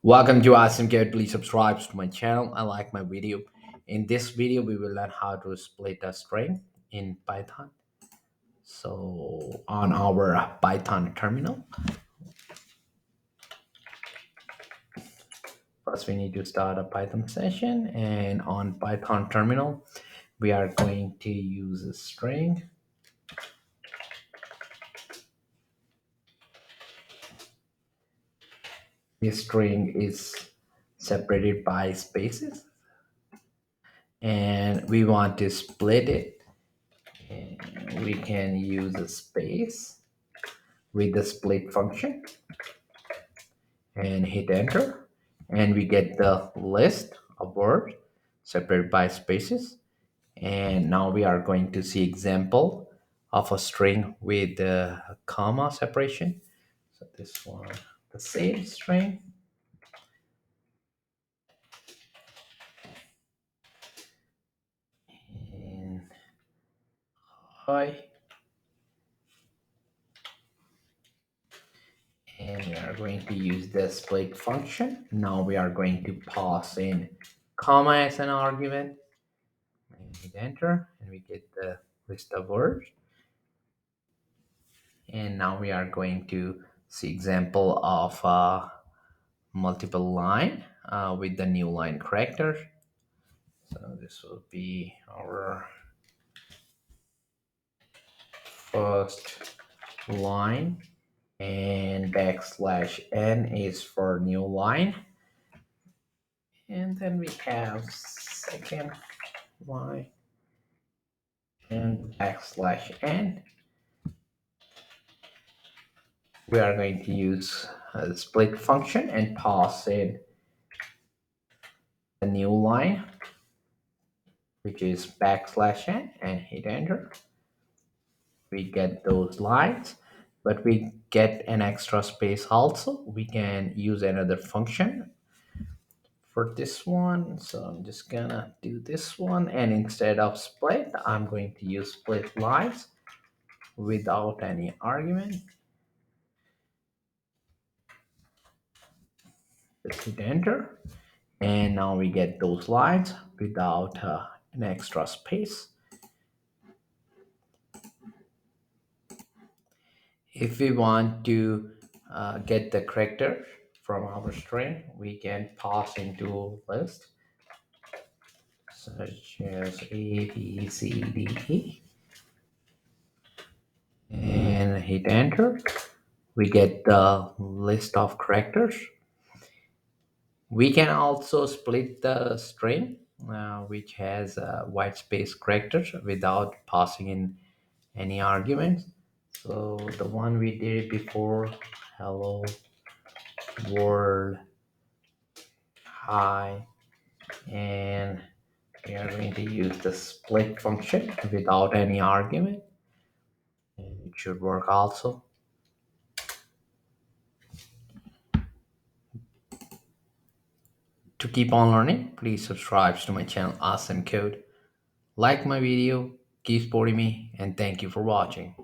Welcome to Awesome Code. Please subscribe to my channel and like my video. In this video, we will learn how to split a string in Python. So on our Python terminal, first we need to start a Python session, and on Python terminal, we are going to use a string. This string is separated by spaces, and we want to split it. And we can use a space with the split function and hit enter, and we get the list of words separated by spaces. And now we are going to see example of a string with the comma separation. So this one, the same string, and hi, and we are going to use the split function. Now we are going to pass in comma as an argument and hit enter, and we get the list of words. And now we are going to see example of multiple line with the new line character. So this will be our first line, and backslash n is for new line, and then we have second line and backslash n. We are going to use a split function and pass in a new line, which is backslash n, and hit enter. We get those lines, but we get an extra space also. We can use another function for this one. So I'm just gonna do this one, and instead of split, I'm going to use split lines without any argument. Just hit enter, and now we get those lines without an extra space. If we want to get the character from our string, we can pass into list such as A, B, C, D, E, and hit enter. We get the list of characters. We can also split the string, which has white space characters without passing in any arguments. So the one we did before, hello world, hi, and we are going to use the split function without any argument, and it should work also. To keep on learning, please subscribe to my channel Awesome Code, like my video, keep supporting me, and thank you for watching.